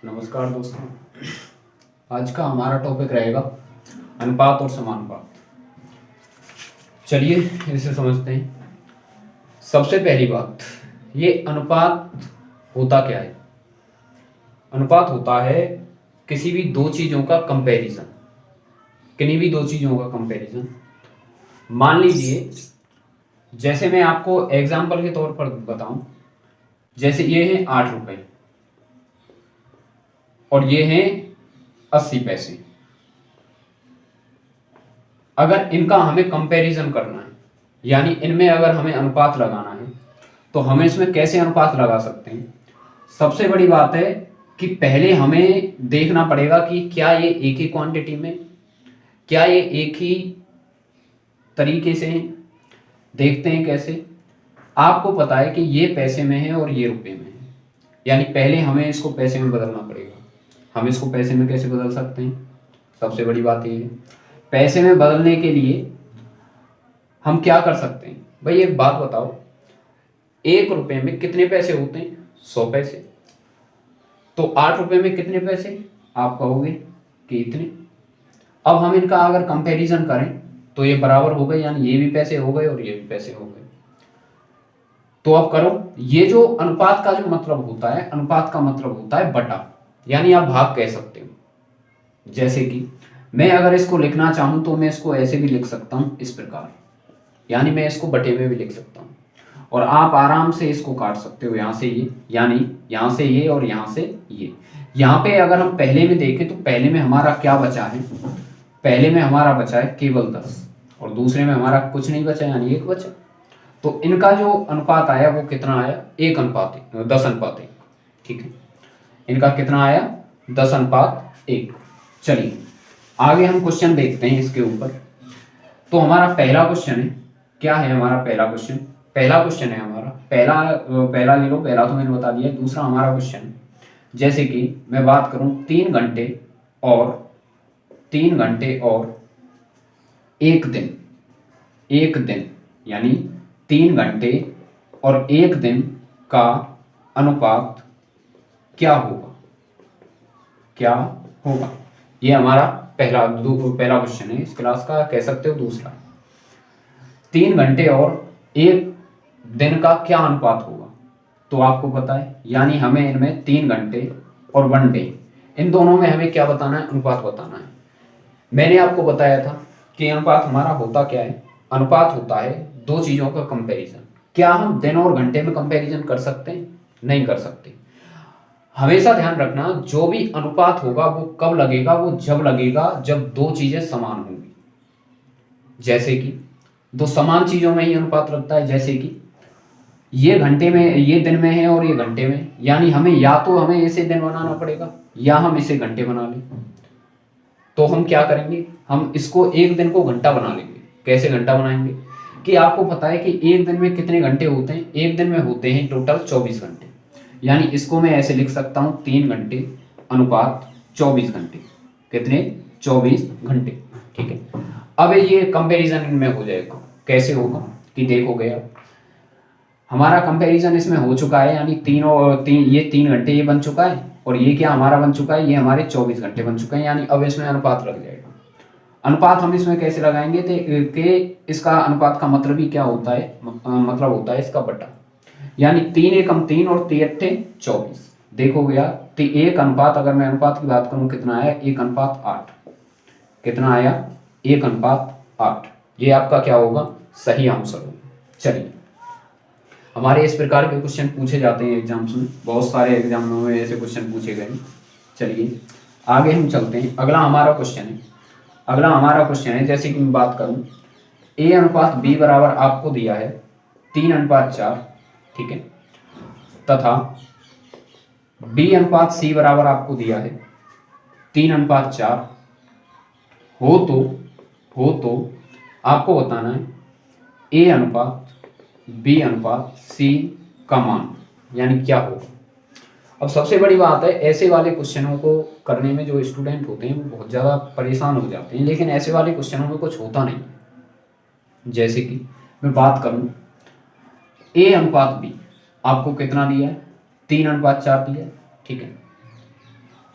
नमस्कार दोस्तों। आज का हमारा टॉपिक रहेगा अनुपात और समानुपात। चलिए इसे समझते हैं। सबसे पहली बात, ये अनुपात होता क्या है? अनुपात होता है किसी भी दो चीज़ों का कंपैरिजन, किन्हीं भी दो चीज़ों का कंपैरिजन। मान लीजिए, जैसे मैं आपको एग्जाम्पल के तौर पर बताऊं, जैसे ये है 8 रुपए और ये हैं 80 पैसे। अगर इनका हमें कंपैरिजन करना है, यानी इनमें अगर हमें अनुपात लगाना है, तो हम इसमें कैसे अनुपात लगा सकते हैं? सबसे बड़ी बात है कि पहले हमें देखना पड़ेगा कि क्या ये एक ही क्वांटिटी में, क्या ये एक ही तरीके से हैं। देखते हैं कैसे। आपको पता है कि ये पैसे में है और ये रुपए में है, यानी पहले हमें इसको पैसे में बदलना पड़ेगा। हम इसको पैसे में कैसे बदल सकते हैं? सबसे बड़ी बात ये है, पैसे में बदलने के लिए हम क्या कर सकते हैं? भाई एक बात बताओ, 1 रुपए में कितने पैसे होते हैं? 100 पैसे। तो 8 रुपए में कितने पैसे? आप कहोगे कि इतने। अब हम इनका अगर कंपैरिजन करें तो ये बराबर हो गए, यानी ये भी पैसे हो गए और ये भी पैसे हो गए। तो अब करो, ये जो अनुपात का जो मतलब होता है, अनुपात का मतलब होता है बटा, यानी आप भाग कह सकते हो। जैसे कि मैं अगर इसको लिखना चाहूं तो मैं इसको ऐसे भी लिख सकता हूं, इस प्रकार, यानी मैं इसको बटे में भी लिख सकता हूं। और आप आराम से इसको काट सकते हो, यहाँ से ये, यानी यहाँ से ये और यहाँ से ये। यहाँ पे अगर हम पहले में देखें तो पहले में हमारा क्या बचा है? पहले में हमारा बचा है केवल 10 और दूसरे में हमारा कुछ नहीं बचा, यानी 1 बचा। तो इनका जो अनुपात आया वो कितना आया? 10:1। ठीक है, इनका कितना आया? 10:1। चलिए आगे हम क्वेश्चन देखते हैं इसके ऊपर। तो हमारा पहला क्वेश्चन है, क्या है हमारा पहला क्वेश्चन? पहला क्वेश्चन है हमारा, पहला ले लो, पहला तो मैंने बता दिया। दूसरा हमारा क्वेश्चन, जैसे कि मैं बात करूं 3 घंटे और 1 दिन, यानी 3 घंटे और 1 दिन का अनुपात क्या होगा? क्या होगा? ये हमारा पहला क्वेश्चन है इस क्लास का, कह सकते हो दूसरा। 3 घंटे और 1 दिन का क्या अनुपात होगा? तो आपको पता है, यानी हमें इनमें 3 घंटे और 1 डे, इन दोनों में हमें क्या बताना है? अनुपात बताना है। मैंने आपको बताया था कि अनुपात हमारा होता क्या है? अनुपात होता है दो चीजों का कंपैरिजन। क्या हम दिन और घंटे में कंपैरिजन कर सकते हैं? नहीं कर सकते। हमेशा ध्यान रखना, जो भी अनुपात होगा वो कब लगेगा? वो जब लगेगा जब दो चीजें समान होंगी। जैसे कि दो समान चीजों में ही अनुपात लगता है। जैसे कि ये घंटे में, ये दिन में है और ये घंटे में, यानी हमें या तो हमें इसे दिन बनाना पड़ेगा या हम इसे घंटे बना लें। तो हम क्या करेंगे? हम इसको एक दिन को घंटा बना लेंगे। कैसे घंटा बनाएंगे? कि आपको पता है कि एक दिन में कितने घंटे होते हैं? एक दिन में होते हैं टोटल 24 घंटे, यानी इसको मैं ऐसे लिख सकता हूं, 3 घंटे अनुपात 24 घंटे। कितने? 24 घंटे। ठीक है, अब ये कंपैरिजन इनमें हो जाएगा। कैसे होगा? कि देखोगे अब हमारा कंपैरिजन इसमें हो चुका है, यानी 3 और 3, ये 3 घंटे ये बन चुका है और ये क्या हमारा बन चुका है? ये हमारे 24 घंटे बन चुके हैं, यानी अब इसमें अनुपात लग जाएगा। अनुपात हम इसमें कैसे लगाएंगे? कि इसका अनुपात का मतलब ही क्या होता है? मतलब होता है इसका बटा, यानी 3 एकम 3 और 3 अट्ठे 24। देखो भैया, तो एक अनुपात, अगर मैं अनुपात की बात करूं कितना आया? 1:8। कितना आया? 1:8। ये आपका क्या होगा? सही आंसर होगा। चलिए, हमारे इस प्रकार के क्वेश्चन पूछे जाते हैं एग्जाम्स में, बहुत सारे एग्जामों में ऐसे क्वेश्चन पूछे गए। चलिए आगे हम चलते हैं। अगला हमारा क्वेश्चन है, जैसे कि मैं बात करूं, A/B बराबर आपको दिया है 3:4। ठीक है, तथा B/C बराबर आपको दिया है 3:4 हो तो आपको बताना है A/B/C का मान, यानी क्या होगा। अब सबसे बड़ी बात है, ऐसे वाले क्वेश्चनों को करने में जो स्टूडेंट होते हैं वो बहुत ज़्यादा परेशान हो जाते हैं, लेकिन ऐसे वाले क्वेश्चनों में कुछ होता नहीं। जैसे कि मैं बात करूं, A/B आपको कितना दिया है? 3:4 दिया है। ठीक है,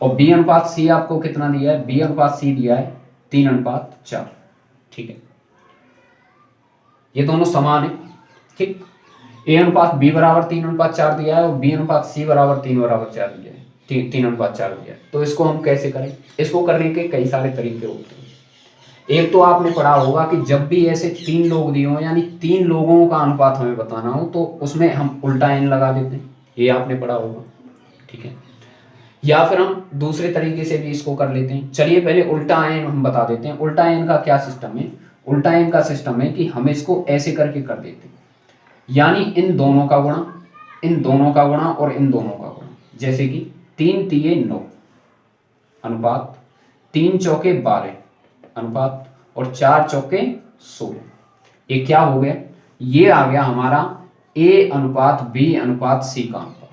और बी अनुपात सी आपको कितना दिया है, बी अनुपात सी दिया है 3:4। ठीक है, ये दोनों समान है। ठीक, ए अनुपात बी बराबर 3:4 दिया है और बी अनुपात सी बराबर 3:4 दिया है, 3:4 दिया है। तो इसको हम कैसे करें, इसको करने के कई सारे तरीके होते हैं। एक तो आपने पढ़ा होगा कि जब भी ऐसे 3 लोग दिए हो, यानी 3 लोगों का अनुपात हमें बताना हो, तो उसमें हम उल्टा एन लगा देते हैं, ये आपने पढ़ा होगा। ठीक है, या फिर हम दूसरे तरीके से भी इसको कर लेते हैं। चलिए पहले उल्टा एन हम बता देते हैं। उल्टा एन का क्या सिस्टम है, उल्टा एन का सिस्टम है कि हम इसको ऐसे करके कर देते हैं, यानी इन दोनों का गुणा, इन दोनों का गुणा और इन दोनों का गुणा। जैसे कि 3 तिये 9 अनुपात 3 चौके 12 अनुपात और 4 चौके 16। ये क्या हो गया, ये आ गया हमारा ए अनुपात बी अनुपात सी का अनुपात।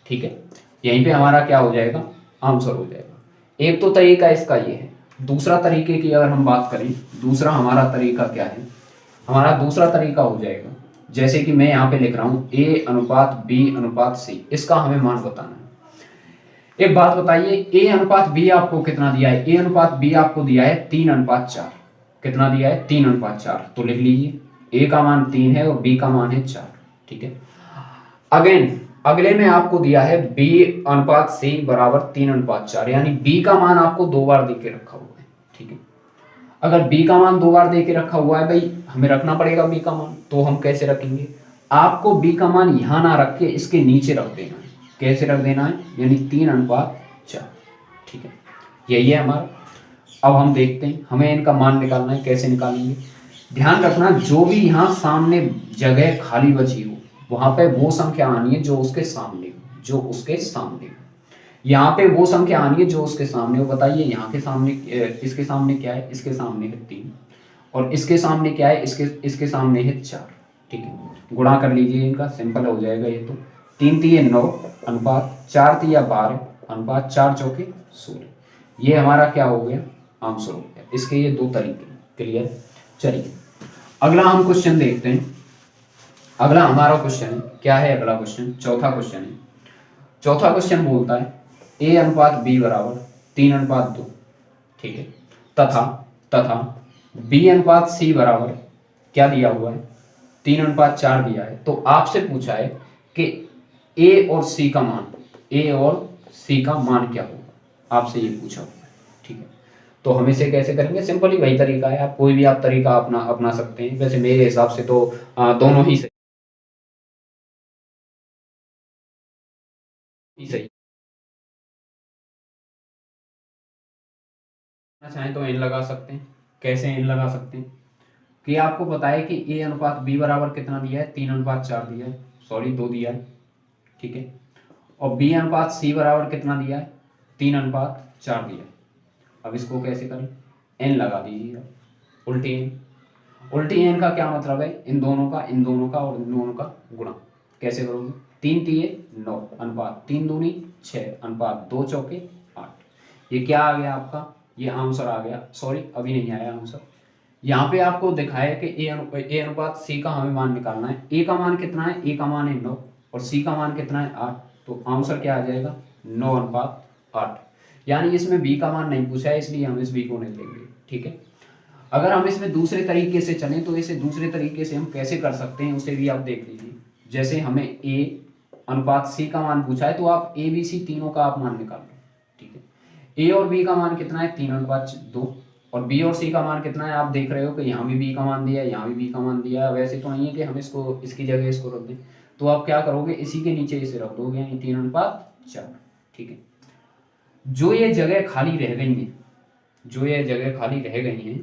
ठीक है, यहीं पे हमारा क्या हो जाएगा, आंसर हो जाएगा। एक तो तरीका इसका ये है। दूसरा तरीके की अगर हम बात करें, दूसरा हमारा तरीका क्या है, हमारा दूसरा तरीका हो जाएगा, जैसे कि मैं यहाँ पे लिख रहा हूँ ए अनुपात बी अनुपात सी, इसका हमें मान बताना है। एक बात बताइए, ए अनुपात बी आपको कितना दिया है, ए अनुपात बी आपको दिया है 3:4। कितना दिया है, 3:4। तो लिख लीजिए ए का मान 3 है और बी का मान है 4। ठीक है, अगेन अगले में आपको दिया है बी अनुपात सी बराबर 3:4, यानी बी का मान आपको 2 बार दे के रखा हुआ है। ठीक है, अगर बी का मान 2 बार दे के रखा हुआ है भाई, हमें रखना पड़ेगा बी का मान। तो हम कैसे रखेंगे, आपको बी का मान यहां ना रख के इसके नीचे रख देना है। कैसे रख देना है, यानी 3:4। ठीक है, यही है हमारा। अब हम देखते हैं हमें इनका मान निकालना है, कैसे निकालेंगे। ध्यान रखना, जो भी यहाँ सामने जगह खाली बची हो, वहां पे वो संख्या आनी है जो उसके सामने हो, जो उसके सामने हो। यहाँ पे वो संख्या आनी है जो उसके सामने हो। बताइए यहाँ के सामने, इसके सामने क्या है, इसके सामने है 3, और इसके सामने क्या है, इसके सामने है 4। ठीक है, गुणा कर लीजिए इनका, सिंपल हो जाएगा ये। तो 3 तिये 9 अनुपात 4 तिया 12 अनुपात 4 चौके 16। ये हमारा क्या हो गया, आंसर हो गया। इसके ये 2 तरीके। क्लियर, चलिए अगला हम क्वेश्चन देखते हैं। अगला हमारा क्वेश्चन क्या है, अगला क्वेश्चन चौथा क्वेश्चन है। चौथा क्वेश्चन बोलता है ए अनुपात बी बराबर 3:2। ठीक है, तथा बी अनुपात सी बराबर क्या दिया हुआ है, 3:4 दिया है। तो आपसे पूछा है कि ए और सी का मान, ए और सी का मान क्या होगा, आपसे ये पूछा हुआ है। ठीक है, तो हम इसे कैसे करेंगे, सिंपली वही तरीका है। आप कोई भी आप तरीका अपना सकते हैं। वैसे मेरे हिसाब से तो दोनों ही सही। चाहें तो एन लगा सकते हैं। कैसे एन लगा सकते हैं, कि आपको पता है कि ए अनुपात बी बराबर कितना दिया है, 3:4 दिया है, सॉरी 2 दिया है। ठीक है, और बी अनुपात सी बराबर कितना दिया है, 3:4 दिया है। अब इसको कैसे करें, एन लगा दीजिए, उल्टी एन। उल्टी एन का क्या मतलब है, इन दोनों का, इन दोनों का और इन दोनों का गुणा। कैसे करोगे, 3 तिये 9 अनुपात 3 दूनी 6 अनुपात 2 चौके 8। ये क्या आ गया आपका, ये आंसर आ गया। सॉरी अभी नहीं आया आंसर। यहाँ पे आपको दिखाया कि ए अनुपात सी का हमें मान निकालना है। ए का मान कितना है, ए का मान है 9 और सी का मान कितना है 8। तो आंसर क्या आ जाएगा, 9:8। यानी इसमें बी का मान नहीं पूछा है, इसलिए हम इस बी को नहीं लेंगे। ठीक है, अगर हम इसमें दूसरे तरीके से चलें तो इसे दूसरे तरीके से हम कैसे कर सकते हैं, उसे भी आप देख लीजिए। जैसे हमें ए अनुपात सी का मान पूछा है, तो आप ए बी सी तीनों का आप मान निकाल लो। ठीक है, ए और बी का मान कितना है, 3:2, और बी और सी का मान कितना है, आप देख रहे हो कि यहाँ भी बी का मान दिया है, यहाँ भी बी का मान दिया है। वैसे तो नहीं है कि हम इसको इसकी जगह इसको रख दें, तो आप क्या करोगे, इसी के नीचे इसे रख दोगे, यानी 3:4। ठीक है, जो ये जगह खाली रह गई है, जो ये जगह खाली रह गई है,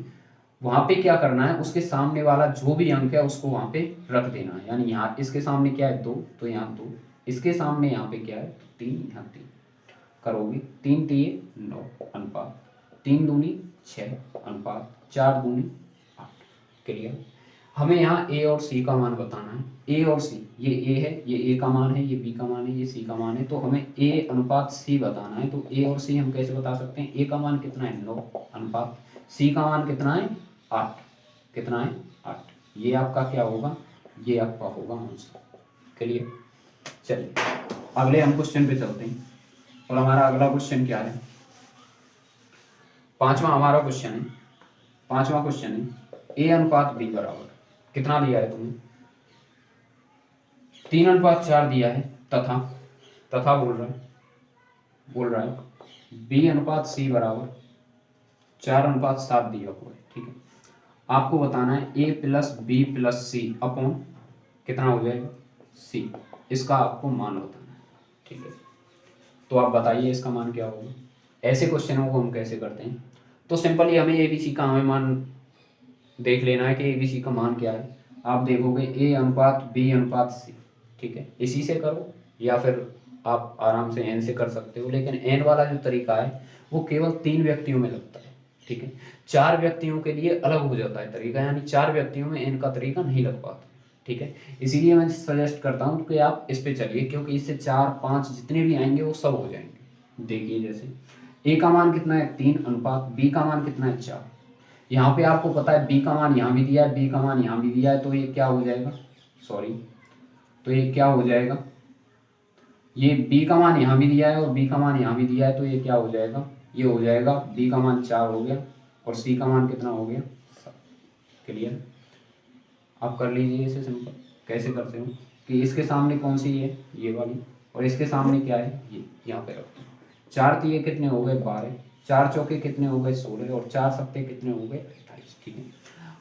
वहां पे क्या करना है, उसके सामने वाला जो भी अंक है उसको वहां पे रख देना है। यानी यहाँ इसके सामने क्या है 2, तो यहाँ 2, इसके सामने यहाँ पे क्या है 3, यहाँ 3 करोगे। 3 तिये 9 अनुपात 3 दूनी 6 अनुपात 4 दूनी 8। क्लियर, हमें यहाँ ए और सी का मान बताना है। ए और सी, ये ए है, ये ए का मान है, ये बी का मान है, ये सी का मान है। तो हमें ए अनुपात सी बताना है। तो ए और सी हम कैसे बता सकते हैं, ए का मान कितना है 9 अनुपात सी का मान कितना है 8। कितना है 8। ये आपका क्या होगा, ये आपका होगा आंसर। क्लियर, चलिए अगले हम क्वेश्चन पे चलते हैं। और हमारा अगला क्वेश्चन क्या है, पांचवा हमारा क्वेश्चन है, पांचवा क्वेश्चन है a अनुपात b बराबर कितना दिया है तुम्हें, 3:4 दिया है, तथा बोल रहा है b अनुपात c बराबर 4:7 दिया हुआ है। ठीक है, आपको बताना है a plus B plus C upon कितना हो जाएगा c, इसका आपको मान बताना है। ठीक है, तो आप बताइए इसका मान क्या होगा। ऐसे क्वेश्चनों को हम कैसे करते हैं, तो सिंपली हमें ABC का हमें मान देख लेना है कि ABC का मान क्या है। आप देखोगे a अनुपात b अनुपात c, ठीक है, इसी से करो या फिर आप आराम से n से कर सकते हो, लेकिन n वाला जो तरीका है वो केवल 3 व्यक्तियों में लगता है। ठीक है, 4 व्यक्तियों के लिए अलग हो जाता है तरीका, यानी 4 व्यक्तियों में n का तरीका नहीं लग पाता। ठीक है, इसीलिए मैं सजेस्ट करता हूँ कि आप इस पे चलिए, क्योंकि इससे 4 5 जितने भी आएंगे वो सब हो जाएंगे। देखिए जैसे a का मान कितना है 3 अनुपात b का मान कितना है 4, यहाँ पे आपको पता है b का मान यहाँ भी दिया है, b का मान यहाँ भी दिया है, तो ये क्या हो जाएगा, सॉरी, तो ये क्या हो जाएगा, ये b का मान यहाँ भी दिया है और b का मान यहाँ भी दिया है, तो ये क्या हो जाएगा, ये हो जाएगा b का मान 4 हो गया और c का मान कितना हो गया 7। क्लियर, आप कर लीजिए इसे सिंपल। कैसे करते हो कि इसके सामने कौन सी है, ये वाली, और इसके सामने क्या है, ये यहाँ पे रखते हैं। 4 तीये कितने हो गए 12, 4 चौके कितने हो गए 16 और 4 सत्ते कितने हो गए 28। ठीक है,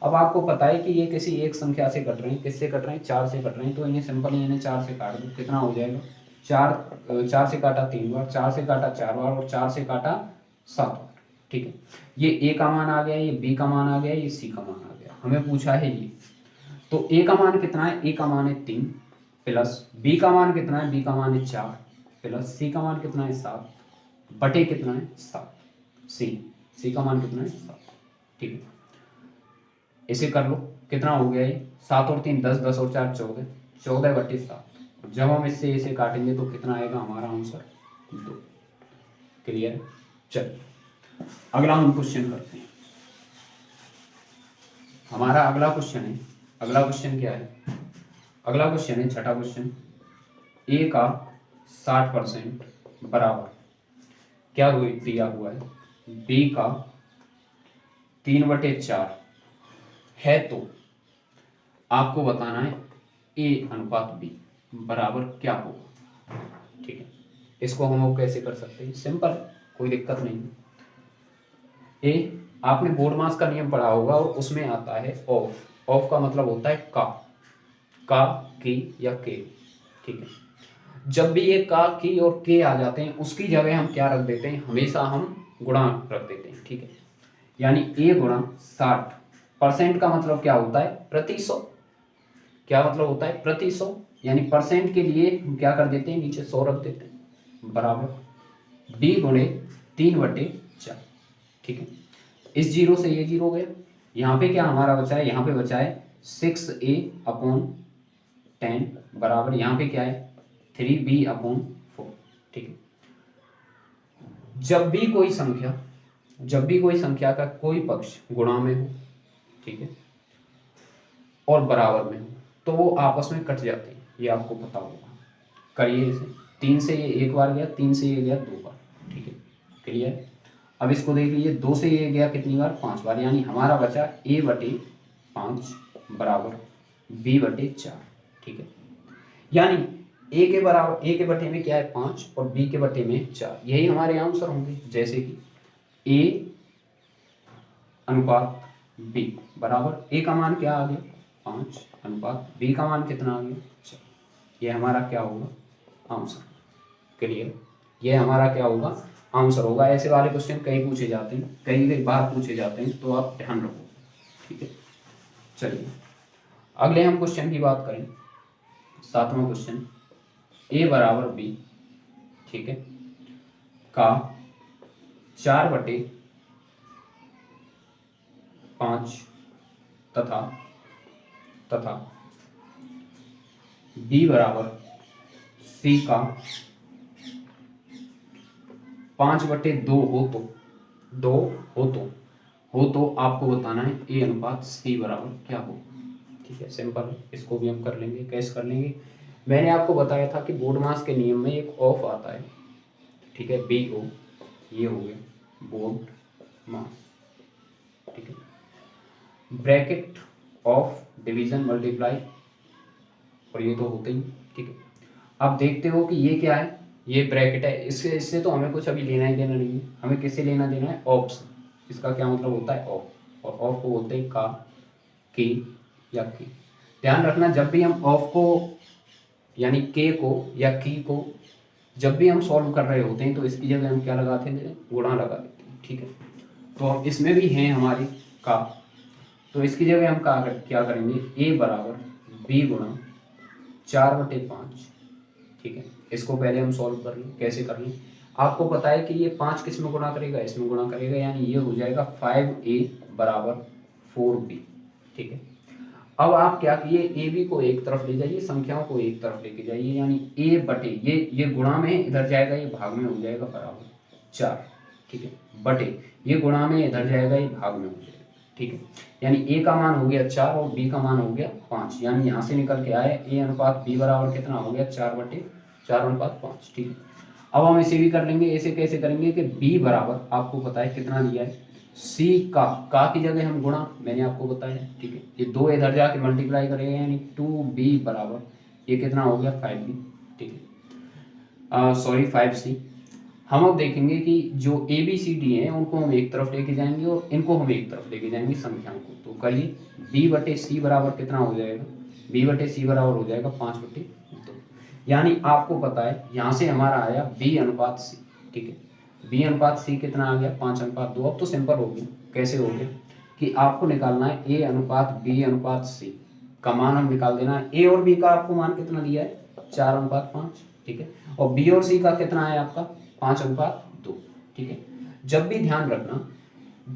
अब आपको पता है कि ये किसी एक संख्या से कट रहे हैं, किससे कट रहे हैं 4 से कट रहे हैं, तो इन्हें सिंपल इन्हें 4 से काट दो, कितना हो जाएगा 4 से काटा 3 बार, 4 से काटा 4 बार और 4 से काटा 7 बार। ठीक है, ये a का मान आ गया, ये b का मान आ गया, ये c का मान आ गया, हमें पूछा है ये, तो a का मान कितना है, a का मान है 3 प्लस b का मान कितना है, b का मान है 4 प्लस c का मान कितना है 7 बटे कितना है 7, c का मान कितना है 7। ठीक है, इसे कर लो, कितना हो गया ये 7 और 3 10, 10 और 4 14, 14 बटे 7। जब हम इससे इसे काटेंगे तो कितना आएगा हमारा आंसर 2। क्लियर, चलिए अगला हम क्वेश्चन करते हैं। हमारा अगला क्वेश्चन है, अगला क्वेश्चन क्या है, अगला क्वेश्चन है छठा क्वेश्चन, a का 60% बराबर क्या दिया हुआ है, b का 3/4 है, तो आपको बताना है a अनुपात b बराबर क्या होगा। ठीक है, इसको हम लोग कैसे कर सकते हैं, सिंपल, कोई दिक्कत नहीं। ए आपने बोर्ड मास का नियम पढ़ा होगा और उसमें आता है ऑफ, ऑफ का मतलब होता है का की या के। ठीक है, जब भी ये का की और के आ जाते हैं उसकी जगह हम क्या रख देते हैं, हमेशा हम गुणा रख देते हैं। ठीक है, यानी a गुणा 60% का मतलब क्या होता है प्रति 100, क्या मतलब होता है प्रति 100, यानी परसेंट के लिए हम क्या कर देते हैं नीचे 100 रख देते हैं, बराबर b गुणे 3/4। ठीक है, इस जीरो से ये जीरो गया, यहाँ पे क्या हमारा बचा है, यहाँ पे बचा है 6a अपॉन 10 बराबर यहाँ पे क्या है 3b अपॉन 4। ठीक है, जब भी कोई संख्या का कोई पक्ष गुणा में हो, ठीक है, और बराबर में हो, तो वो आपस में कट जाते हैं, ये आपको पता होगा। करिए इसे, 3 से ये एक बार गया, 3 से ये गया 2 बार। ठीक है, क्लियर। अब इसको देख लीजिए, 2 से ये गया कितनी बार 5 बार, यानी हमारा बचा a/5 बराबर b/4। ठीक है, यानी a के बराबर, a के बटे में क्या है 5 और b के बटे में 4, यही हमारे आंसर होंगे। जैसे कि a अनुपात b बराबर, a का मान क्या आ गया 5 अनुपात b का मान कितना आ गया 4, ये हमारा क्या होगा आंसर। क्लियर, ये हमारा क्या होगा आंसर होगा। ऐसे वाले क्वेश्चन कई पूछे जाते हैं, कई बार पूछे जाते हैं, तो आप ध्यान रखो। ठीक है, चलिए अगले हम क्वेश्चन की बात करें, 7वां क्वेश्चन, a बराबर b, ठीक है, का 4/5 तथा b बराबर c का 5/2 हो तो आपको बताना है a अनुपात c बराबर क्या हो। ठीक है, सिंपल, इसको भी हम कर लेंगे। कैसे कर लेंगे, मैंने आपको बताया था कि बोर्ड मास के नियम में एक ऑफ आता है। ठीक है, BO, ये हो गया बोर्ड मास, ठीक है। ब्रैकेट ऑफ डिवीजन मल्टीप्लाई, और ये तो होते ही, ठीक है। आप देखते हो कि ये क्या है, ये ब्रैकेट है, इससे तो हमें कुछ अभी लेना ही देना नहीं है, हमें किससे लेना देना है, ऑफ से। इसका क्या मतलब होता है, ऑफ, और ऑफ को बोलते हैं का, की या की। ध्यान रखना, जब भी हम ऑफ को यानी के को या की को जब भी हम सॉल्व कर रहे होते हैं तो इसकी जगह हम क्या लगाते हैं, गुणा लगा देते हैं, ठीक है। तो अब इसमें भी है हमारी का, तो इसकी जगह हम क्या करेंगे, ए बराबर बी गुणा 4/5, ठीक है। इसको पहले हम सॉल्व कर लें, कैसे कर लें, आपको पता है कि ये 5 किस में गुणा करेगा, इसमें गुणा करेगा, यानी ये हो जाएगा 5a बराबर 4b, ठीक है। अब आप क्या किए, ए बी को एक तरफ ले जाइए, संख्याओं को एक तरफ लेके जाइए, यानी ए बटे ये गुणा में इधर जाएगा, ये भाग में हो जाएगा बराबर 4, ठीक है, बटे ये गुणा में इधर जाएगा, ये भाग में हो जाएगा, ठीक है। यानी ए का मान हो गया 4 और बी का मान हो गया 5, यानी यहाँ से निकल के आए ए अनुपात बी बराबर कितना हो गया, 4/4/5, ठीक है। अब हम इसे भी कर लेंगे, ऐसे कैसे करेंगे कि बी बराबर आपको पता है कितना दिया है, सी का की जगह हम गुणा, मैंने आपको बताया, ठीक है। ये 2 इधर जाके मल्टीप्लाई करेंगे, यानी 2b बराबर ये कितना हो गया, 5b, ठीक है, सॉरी 5c। हम अब देखेंगे कि जो ए बी सी डी हैं उनको हम एक तरफ लेके जाएंगे और इनको हम एक तरफ लेके जाएंगे संख्याओं को, तो करिए b/c बराबर कितना हो जाएगा, b/c बराबर हो जाएगा 5/2, यानी आपको पता है यहाँ से हमारा आया b/c, ठीक है। b/c कितना आ गया, 5/2। अब तो सिंपल हो गया, कैसे हो गया कि आपको निकालना है a/b/c का मान हम निकाल देना है, a और b का आपको मान कितना दिया है, 4/5, ठीक है, और b और c का कितना है आपका 5/2, ठीक है। जब भी ध्यान रखना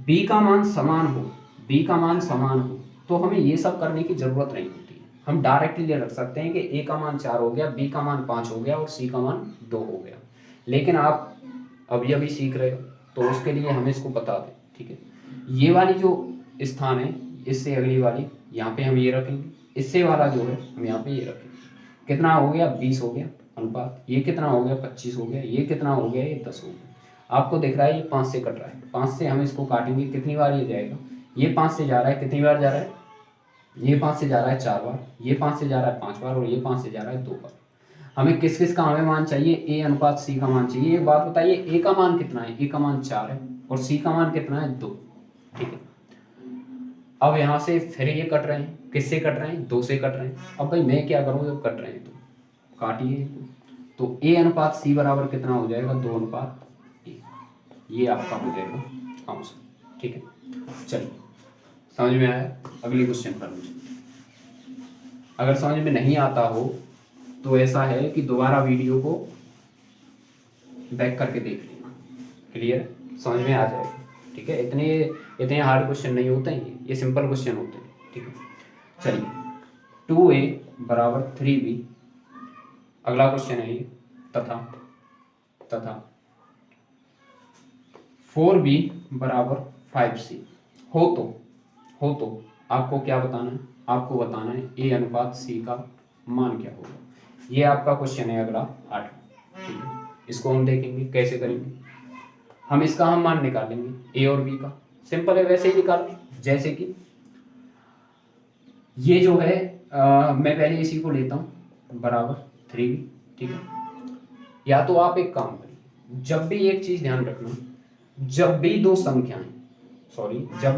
b का मान समान हो तो हमें ये सब करने की जरूरत नहीं होती है, हम डायरेक्टली रख सकते हैं कि a का मान 4 हो गया, b का मान 5 हो गया और c का मान 2 हो गया। लेकिन आप अभी सीख रहे हो तो उसके लिए हमें इसको बता दें, ठीक है। ये वाली जो स्थान है, इससे अगली वाली यहाँ पे हम ये रखेंगे, इससे वाला जो है हम यहाँ पे ये रखेंगे, कितना हो गया 20 हो गया अनुपात, ये कितना हो गया 25 हो गया, ये कितना हो गया, ये 10 हो गया। आपको दिख रहा है ये 5 से कट रहा है, 5 से हम इसको काटेंगे, कितनी बार ये जाएगा, ये 5 से जा रहा है, कितनी बार जा रहा है, ये 5 से जा रहा है 4 बार, ये 5 से जा रहा है 5 बार और ये 5 से जा रहा है 2 बार। हमें किस किस का हमें मान चाहिए, a/c का मान चाहिए। एक बात बताइए, a का मान कितना है, a का मान 4 है और c का मान कितना है 2, ठीक है। अब यहाँ से फिर ये कट रहे हैं, किससे कट रहे हैं, 2 से कट रहे हैं। अब भाई मैं क्या करूँ, जब कट रहे हैं तो काटिए, तो a/c बराबर कितना हो जाएगा, 2/a, ये आपका हो जाएगा आंसर, ठीक है। चलिए, समझ में आया, अगली क्वेश्चन पर मुझे, अगर समझ में नहीं आता हो तो ऐसा है कि दोबारा वीडियो को बैक करके देख लेना, क्लियर, समझ में आ जाएगा, ठीक है। इतने हार्ड क्वेश्चन नहीं होते हैं, ये सिंपल क्वेश्चन होते हैं, ठीक है। चलिए, 2a बराबर 3b, अगला क्वेश्चन है ये, तथा 4b बराबर 5c हो तो आपको क्या बताना है, आपको बताना है a/c का मान क्या होगा। ये आपका क्वेश्चन है अगला 8, ठीक है। इसको हम देखेंगे कैसे करेंगे, हम इसका हम मान निकालेंगे a और b का, सिंपल है, वैसे ही निकाल, जैसे कि ये जो है मैं पहले इसी को लेता हूँ बराबर 3b, ठीक है। या तो आप एक काम करिए, जब भी एक चीज ध्यान रखना, जब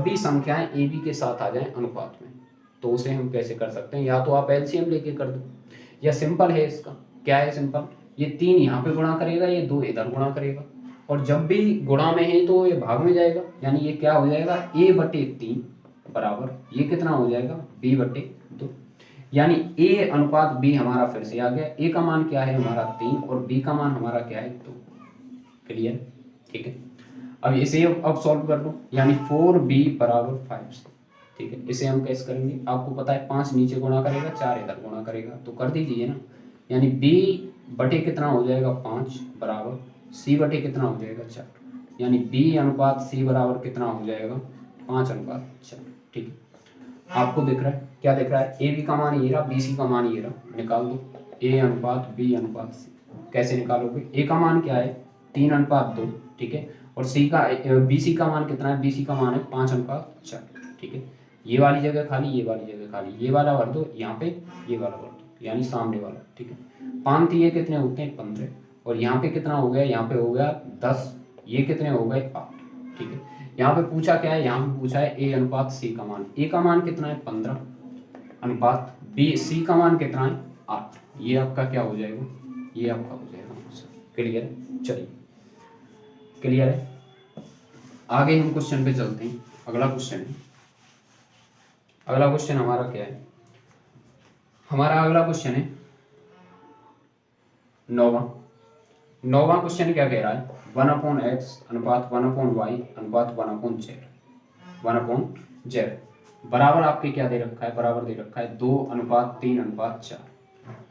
भी संख्याएं ए बी के साथ आ जाएं अनुपात में, तो उसे हम कैसे कर सकते हैं, या तो आप एलसीएम लेके कर दो, या सिंपल है इसका, क्या है सिंपल, ये 3 यहाँ पे गुणा करेगा, ये 2 इधर गुणा करेगा, और जब भी गुणा में है तो ये भाग में जाएगा, यानी ये क्या हो जाएगा, a/3 बराबर ये कितना हो जाएगा, b/2, यानी a/b हमारा फिर से आ गया, a का मान क्या है हमारा 3 और b का मान हमारा क्या है 2, क्लियर, ठीक है। अब इसे अब सॉल्व कर लो, यानी 4b बराबर 5, ठीक है। इसे हम कैसे करेंगे, आपको पता है 5 नीचे गुणा करेगा, 4 इधर गुणा करेगा, तो कर दीजिए ना, यानी b/, कितना हो जाएगा 5 बराबर c/, कितना हो जाएगा 4, यानी b/c बराबर कितना हो जाएगा 5/4, ठीक है। आपको दिख रहा है, क्या दिख रहा है, ए बी का मान ये रहा, bc का मान ये रहा, निकाल दो a/b/c, कैसे निकालोगे, a का मान क्या है 3/2, ठीक है, और सी का बी सी का मान कितना है, बी सी का मान है 5:4। ठीक है, ये वाली जगह खाली, ये वाली जगह खाली, ये वाला भर दो यहाँ पे, ये वाला भर दो, यानी सामने वाला। ठीक है, 5 ये कितने होते हैं 15, और यहाँ पे कितना हो गया, यहाँ पे हो गया 10, ये कितने हो गए 8। ठीक है, यहाँ पे पूछा क्या है, यहाँ पे पूछा है ए अनुपात सी का मान। ए का मान कितना है 15 अनुपात बी, सी का मान कितना है 8। ये आपका क्या हो जाएगा, ये आपका हो जाएगा। क्लियर है, चलिए क्लियर है। आगे हम क्वेश्चन पे चलते हैं। अगला क्वेश्चन है, अगला क्वेश्चन हमारा क्या है, हमारा अगला क्वेश्चन है 9वां क्वेश्चन क्या कह रहा है, 1/x अनुपात 1/y अनुपात 1/z बराबर आपके क्या दे रखा है, बराबर दे रखा है 2:3:4।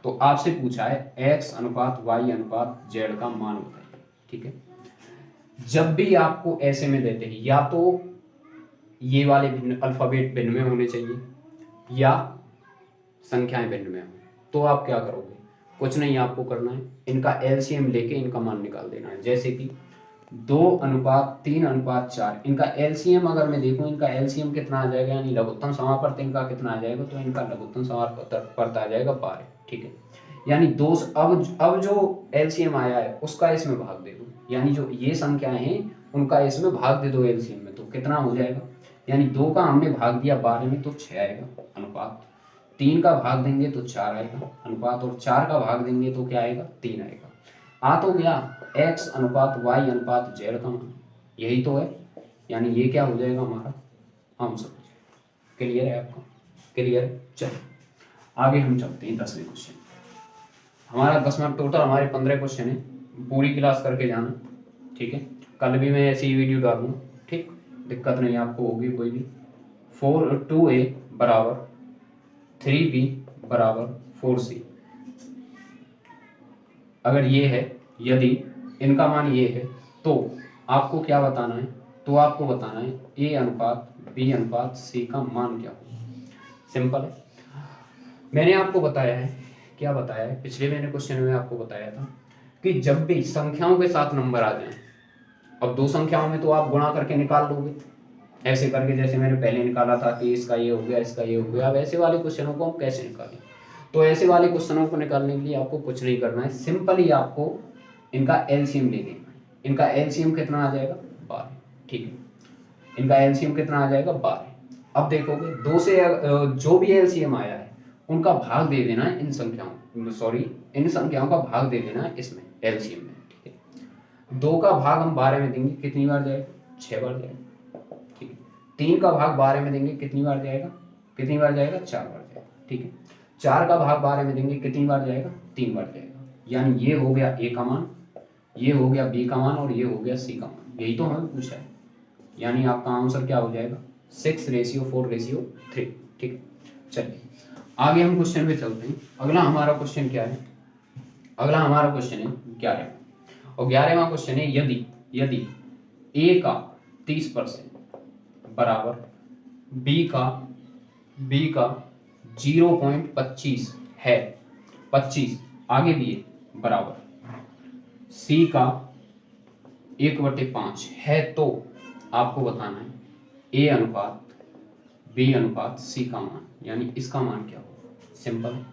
तो आपसे पूछा है x अनुपात y अनुपात z का मान बताइए। ठीक है, जब भी आपको ऐसे में देते हैं, या तो ये वाले भिन्न अल्फाबेट भिन्न में होने चाहिए या संख्याएं भिन्न में हो, तो आप क्या करोगे, कुछ नहीं आपको करना है, इनका एलसीएम लेके इनका मान निकाल देना है। जैसे कि 2:3:4, इनका एलसीएम अगर मैं देखूं, इनका एलसीएम कितना आ जाएगा, यानी लघुत्तम समापवर्त इनका कितना आ जाएगा, तो इनका लघुत्तम समापवर्त आ जाएगा 12। ठीक है, यानी दो, अब जो एलसीएम आया है उसका इसमें भाग दे दो, यानी जो ये संख्याएं हैं उनका इसमें भाग दे दो एलसीएम में, तो कितना हो जाएगा, यानी 2 का हमने भाग दिया 12 में तो 6 आएगा अनुपात, 3 का भाग देंगे तो 4 आएगा अनुपात, और 4 का भाग देंगे तो क्या आएगा 3 आएगा। आ तो गया x अनुपात y अनुपात z का मान, यही तो है, यानी ये क्या हो जाएगा हमारा आंसर। क्लियर है आपका, क्लियर है। चलिए आगे हम चलते हैं 10वें क्वेश्चन। हमारा 10वां, टोटल हमारे 15 क्वेश्चन है, पूरी क्लास करके जाना। ठीक है, कल भी मैं ऐसी वीडियो डालूंगा, ठीक, दिक्कत नहीं आपको होगी कोई भी। 2a बराबर 3b बराबर 4c, अगर ये है, यदि इनका मान ये है, तो आपको क्या बताना है, तो आपको बताना है a अनुपात b अनुपात c का मान क्या होगा। सिंपल है, मैंने आपको बताया है, क्या बताया है, पिछले मैंने क्वेश्चन में आपको बताया था कि जब भी संख्याओं के साथ नंबर आ जाए, अब दो संख्याओं में तो आप गुणा करके निकाल लोगे ऐसे करके, जैसे मैंने पहले निकाला था कि इसका ये हो गया, इसका ये हो गया। अब ऐसे वाले क्वेश्चनों को हम कैसे निकालें, तो ऐसे वाले क्वेश्चनों को निकालने के लिए आपको कुछ नहीं करना है, सिंपली आपको इनका एलसीएम ले लेना है। इनका एलसीएम कितना आ जाएगा 12। ठीक है, इनका एलसीएम कितना आ जाएगा 12। अब देखोगे 2 से जो भी एलसीएम आया है उनका भाग दे देना है इन संख्याओं, सॉरी इन संख्याओं का भाग दे देना है इसमें एलसीएम में। ठीक है, 2 का भाग हम 12 में देंगे, कितनी बार जाएगा 6 बार जाएगा। ठीक है, 3 का भाग 12 में देंगे, कितनी बार जाएगा, कितनी बार जाएगा 4 बार जाएगा। ठीक है, 4 का भाग 12 में देंगे, कितनी बार जाएगा 3 बार जाएगा। यानी ये हो गया ए का मान, ये हो गया बी का मान, और ये हो गया सी का मान। यही तो हमें पूछा है, यानी आपका आंसर क्या हो जाएगा 6:4:3। ठीक है, चलिए आगे हम क्वेश्चन पे चलते हैं। अगला हमारा क्वेश्चन क्या है, अगला हमारा क्वेश्चन है 11, और 11वां क्वेश्चन है यदि ए का 30% बराबर बी का 0.25 है, 25 आगे भी है बराबर सी का 1/5 है, तो आपको बताना है ए अनुपात बी अनुपात सी का मान, यानी इसका मान क्या होगा। सिंपल है,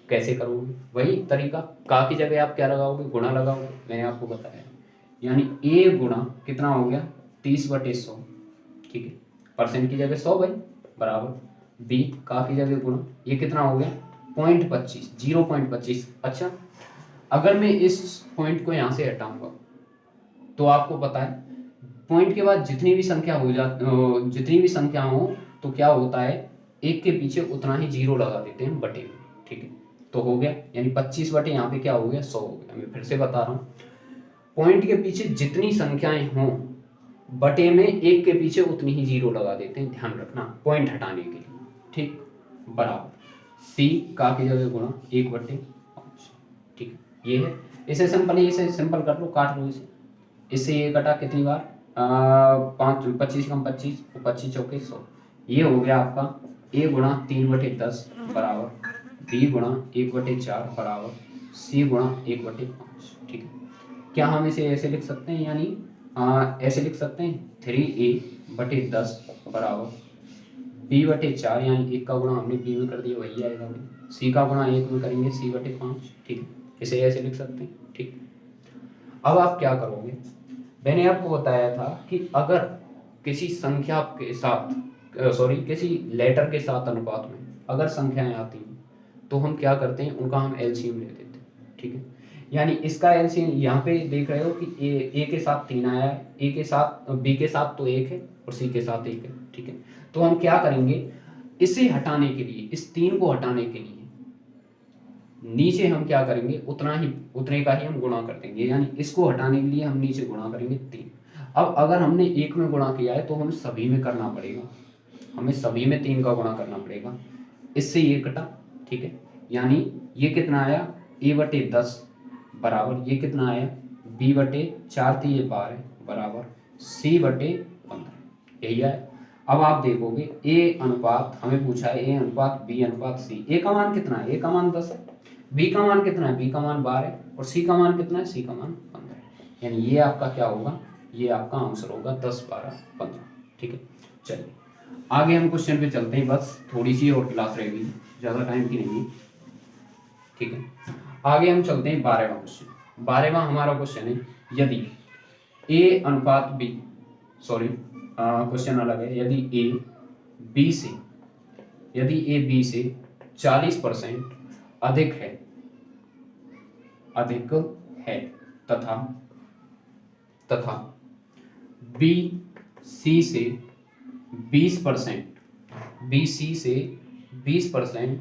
कैसे करोगे, वही तरीका, का की जगह आप क्या लगाओगे, गुणा लगाओगे, मैंने आपको बताया। यानी ए गुणा कितना हो गया 30/100, ठीक है, परसेंट की जगह 100 भाई, बराबर बी का की जगह गुणा, ये कितना हो गया 0.25। अच्छा, अगर मैं इस पॉइंट को यहाँ से हटाऊंगा तो आपको पता है पॉइंट के बाद जितनी भी संख्या हो तो क्या होता है, एक के पीछे उतना ही जीरो लगा देते हैं बटे में। ठीक है, तो हो गया, यानी 25 बटे यहाँ पे क्या हो गया 100 हो गया। मैं फिर से बता रहा हूँ, पॉइंट के पीछे जितनी संख्याएं हों बटे में एक के पीछे उतनी ही जीरो लगा देते हैं, ध्यान रखना पॉइंट हटाने के लिए। ठीक, बराबर सी का की जगह गुणा 1/5। ठीक है, ये है, इसे सिंपल कर लो, काट लो इससे ये कटा कितनी बार 25 कम 25, 25 चौके 100। ये हो गया आपका ए गुणा 3/10 बराबर बी गुणा 1/4 बराबर सी गुणा 1/5। ठीक है, क्या हम इसे ऐसे लिख सकते हैं, यानी ऐसे लिख सकते हैं 3a/10 बराबर b/4, यानी 1 का गुणा हमने b में कर दिया वही आएगा भाई, c का गुणा 1 में करेंगे c/5। ठीक है, इसे ऐसे लिख सकते हैं। ठीक, अब आप क्या करोगे, मैंने आपको बताया था कि अगर किसी संख्या के साथ किसी लेटर के साथ अनुपात में अगर संख्याएं आती हैं तो हम क्या करते हैं, उनका हम एलसीएम ले लेते हैं। ठीक है, यानी इसका एलसीएम यहाँ पे देख रहे हो कि ए के साथ 3 आया है, ए के साथ बी के साथ तो 1 है और सी के साथ 1 है। ठीक है, तो हम क्या करेंगे, इसे हटाने के लिए, इस 3 को हटाने के लिए नीचे हम क्या करेंगे, उतने का ही हम गुणा कर देंगे, यानी इसको हटाने के लिए हम नीचे गुणा करेंगे 3। अब अगर हमने 1 में गुणा किया है तो हमें सभी में करना पड़ेगा, हमें सभी में 3 का गुणा करना पड़ेगा। इससे ये कटा। ठीक है, यानी ये कितना आया a/10 बराबर ये कितना आया b/4 थी ये 12 बराबर c/15, यही आया। अब आप देखोगे a अनुपात हमें पूछा है a अनुपात b अनुपात c, a का मान कितना है, a का मान 10 है, b का मान कितना है, b का मान 12 है और c का मान कितना है, c का मान 15 है। यानी ये आपका क्या होगा, ये आपका आंसर होगा 10, 12, 15। ठीक है, चलिए आगे हम क्वेश्चन पे चलते हैं, बस थोड़ी सी और क्लास रहेगी, ज़्यादा टाइम की नहीं है। ठीक है, आगे हम चलते हैं 12वां क्वेश्चन। 12वां हमारा क्वेश्चन है, यदि a अनुपात b, क्वेश्चन अलग है, यदि a b से 40% अधिक है तथा b c से 20%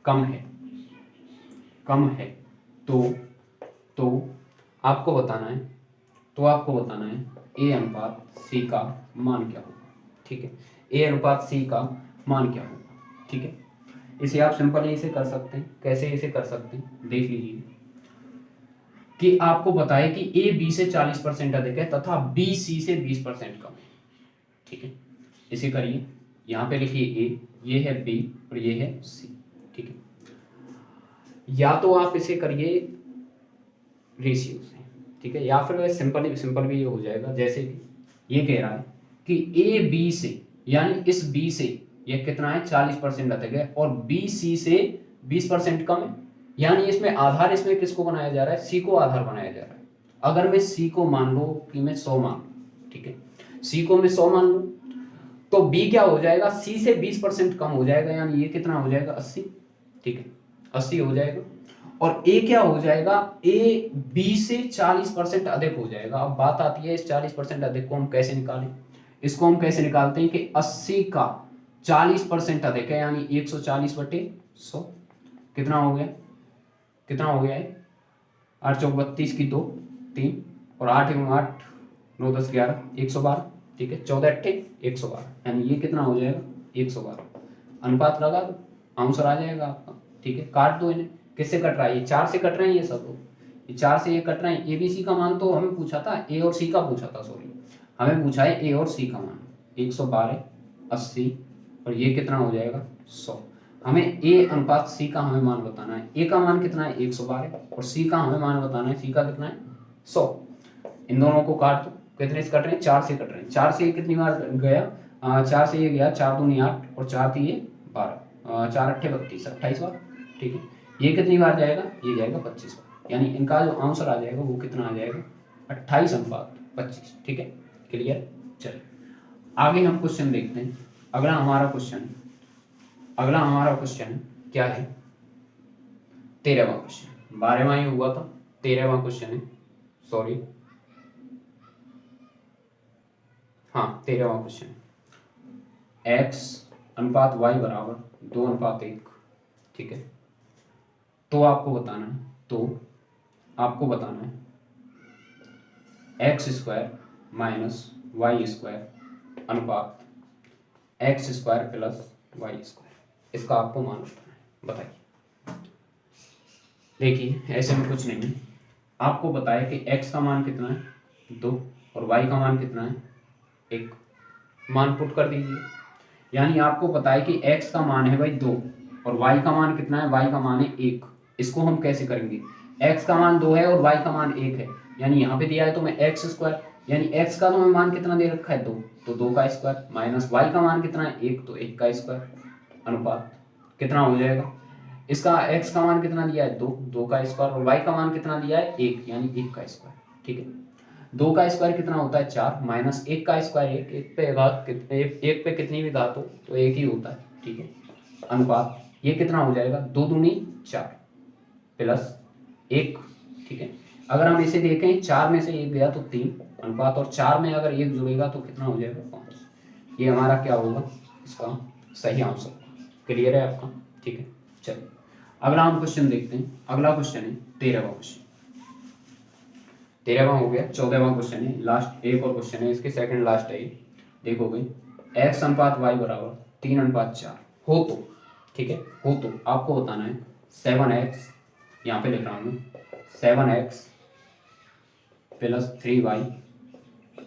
कम है तो आपको बताना है a अनुपात c का मान क्या होगा। ठीक है, a अनुपात c का मान क्या होगा। ठीक है, इसे आप सिंपली इसे कर सकते हैं, कैसे इसे कर सकते हैं देख लीजिए कि आपको बताए कि a b से 40% अधिक है तथा b c से 20% कम है। ठीक है, इसे करिए, यहाँ पे लिखिए a, ये है b और ये है c। ठीक है, या तो आप इसे करिए रेशियो से, ठीक है, या फिर सिंपल भी हो जाएगा, जैसे कि ये कह रहा है कि a b से, यानी इस b से ये कितना है 40% अधिक है और b c से 20% कम है, यानी इसमें आधार इसमें किसको बनाया जा रहा है, c को आधार बनाया जा रहा है। अगर मैं c को मान लो कि मैं 100 मान, ठीक है, c को मैं 100 मान लूं तो b क्या हो जाएगा, c से 20% कम हो जाएगा, यानी ये कितना हो जाएगा 80। ठीक है, 80 हो जाएगा और a क्या हो जाएगा, a b से 40% अधिक हो जाएगा। अब बात आती है इस 40% अधिक को हम कैसे निकालें, इसको हम कैसे निकालते हैं कि 80 का 40% अधिक है, यानी 140/100 कितना हो गया है 8 चौक 32 की 2 3 और 8 × 8 9 10 11 112। ठीक है, 14 8 112, यानी ये कितना हो जाएगा 112। अनुपात लगा दो, आंसर आ जाएगा आपका। ठीक है, काट दो इन्हें, किससे कट रहा है, ये 4 से कट रहे हैं, ये सब ये 4 से ये कट रहे हैं। ABC का मान तो हमें पूछा था, A और C का पूछा था, हमें पूछा है A और C का मान, 112 80 और ये कितना हो जाएगा 100। हमें A अनुपात C का हमें मान बताना है, A का मान कितना है 112 और C का हमें मान बताना है, C का कितना है 100। इन दोनों को काट दो, कितने से कट रहे हैं 4 से कट रहे हैं। 4 से कितनी बार गया, 4 से ये गया 4 दूनी 8 और 4 थी ये 12, 4 8 32 28 बार। ठीक है, ये कितनी बार जाएगा, ये जाएगा 25 बार, यानी इनका जो आंसर आ जाएगा वो कितना आ जाएगा 28/25। ठीक है, क्लियर। चलिए आगे हम क्वेश्चन देखते हैं। अगला हमारा क्वेश्चन क्या है, 13वां क्वेश्चन, 12वां ही हुआ था, 13वां क्वेश्चन है, 13वां क्वेश्चन, x अनुपात y बराबर 2:1। ठीक है, तो आपको बताना है x² - y² अनुपात x² + y², इसका आपको मान बताइए। देखिए ऐसे में कुछ नहीं है, आपको बताया कि x का मान कितना है 2 और y का मान कितना है 1, मान पुट कर दीजिए। यानी आपको पता है कि x का मान है भाई 2 और y का मान कितना है, y का मान है 1। इसको हम कैसे करेंगे, x का मान 2 है और y का मान 1 है, यानी यहाँ पे दिया है तो मैं एक्स स्क्वायर, यानी एक्स का तो मैं मान कितना दे रखा है 2, तो 2 का स्क्वायर माइनस वाई का मान कितना है 1, तो 1 का स्क्वायर अनुपात कितना हो जाएगा, इसका एक्स का मान कितना दिया है 2, 2 का स्क्वायर, और वाई का मान कितना दिया है 1, यानी 1 का स्क्वायर। ठीक है, 2 का स्क्वायर कितना होता है 4, माइनस 1 का स्क्वायर 1, 1 पे घात कितने, 1 पे कितनी भी घात हो तो 1 ही होता है। ठीक है, अनुपात ये कितना हो जाएगा 2 दूनी 4 प्लस 1। ठीक है, अगर हम इसे देखें 4 में से 1 गया तो 3 अनुपात, और 4 में अगर 1 जुड़ेगा तो कितना हो जाएगा 5। ये हमारा क्या होगा, इसका सही आंसर। क्लियर है आपका। ठीक है, चलिए अगला हम क्वेश्चन देखते हैं। अगला क्वेश्चन है 13वां क्वेश्चन। 13वां हो गया, 14वां क्वेश्चन है, लास्ट एक और क्वेश्चन है इसके, सेकंड लास्ट है ये। देखोगे x अनुपात y बराबर 3:4 हो तो, ठीक है, हो तो आपको बताना है 7x, यहाँ पे लिख रहा हूँ 7x प्लस 3y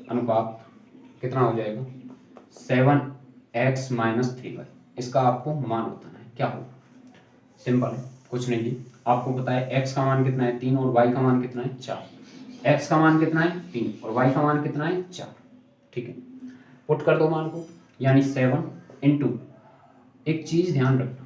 अनुपात कितना हो जाएगा 7x माइनस 3y। इसका आपको मान बताना है, क्या होगा। सिंपल है, कुछ नहीं जी, आपको पता है x का मान कितना है 3 और y का मान कितना है 4। x का मान कितना है 3 और y का मान कितना है 4। ठीक है, पुट कर दो मान को, यानी 7 इंटू, एक चीज ध्यान रखना,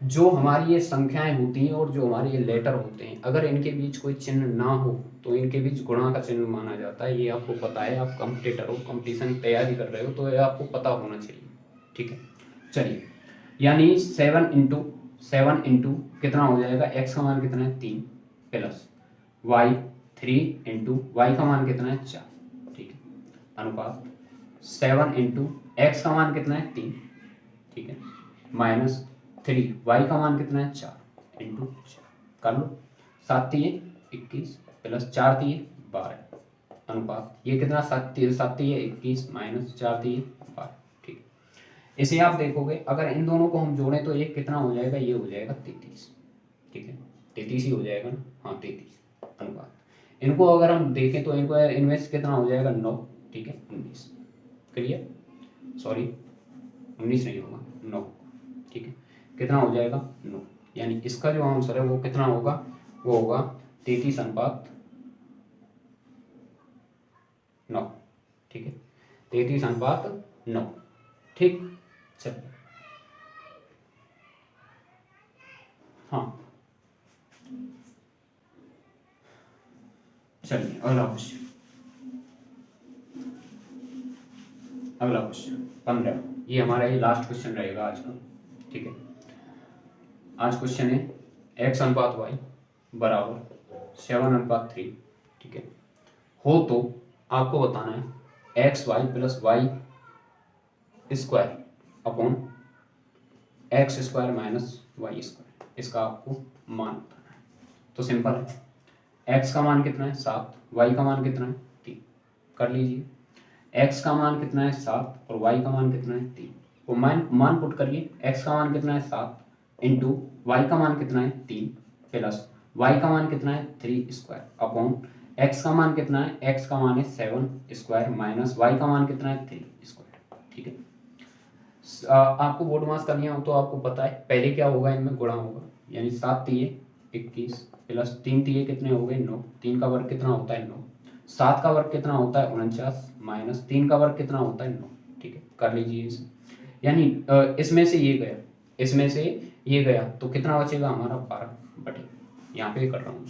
जो हमारी ये संख्याएं होती हैं और जो हमारे ये लेटर होते हैं, अगर इनके बीच कोई चिन्ह ना हो तो इनके बीच गुणा का चिन्ह माना जाता है। ये आपको पता है, आप कॉम्पिटिटर हो, कंपटीशन की तैयारी कर रहे हो, तो ये आपको पता होना चाहिए। ठीक है, चलिए, यानी 7 इंटू कितना हो जाएगा, x का मान कितना है 3 प्लस y 3 इंटू वाई का मान कितना है 4। ठीक है, अनुपात 7 इंटू एक्स का मान कितना है 3, ठीक है, माइनस 3 वाई का मान कितना है 4 इंटू 4 कर लो, 7 3 21 प्लस 4 3 12 अनुपात ये कितना 7 3 21 माइनस 4 3 12। ठीक है, इसे आप देखोगे अगर इन दोनों को हम जोड़ें तो ये कितना हो जाएगा, ये हो जाएगा 33। ठीक है, 33 ही हो जाएगा ना, हाँ 33 अनुपात। इनको अगर हम देखें तो इनको इनमें से कितना हो जाएगा 9। ठीक है, 19। क्लियर, सॉरी 19 नहीं होगा 9। ठीक है, कितना हो जाएगा 9, यानी इसका जो आंसर है वो कितना होगा, वो होगा 33 अनुपात 9। ठीक है, 33 अनुपात 9। ठीक, चलिए हाँ, चलिए अगला क्वेश्चन, अगला क्वेश्चन 15, ये हमारा ये लास्ट क्वेश्चन रहेगा आज का। ठीक है, आज क्वेश्चन है x अनुपात y बराबर 7:3। ठीक है, हो तो आपको बताना है X Y plus Y square upon X square minus Y square, इसका आपको मान बताना है। तो सिंपल है, x का मान कितना है 7, y का मान कितना है 3, कर लीजिए। x का मान कितना है 7 और y का मान कितना है 3, तो मान पुट करिए। x का मान कितना है 7 इंटू वाई का मान कितना है 3 प्लस y का मान कितना है 3 स्क्वायर अपॉन x का मान कितना है, x का मान है 7 स्क्वायर माइनस y का मान कितना है 3 स्क्वायर। ठीक है, आपको बोर्ड मास करनी हो तो आपको पता है पहले क्या होगा, इनमें गुणा होगा, यानी 7 3 21 प्लस 3 3 कितने हो गए 9, 3 का वर्ग कितना होता है 9, 7 का वर्ग कितना होता है 49 माइनस 3 का वर्ग कितना होता है 9। ठीक है, कर लीजिए इसे, यानी इसमें से ये गया, इसमें से ये गया तो कितना बचेगा हमारा 12 बटे, यहाँ पे कर रहा हूँ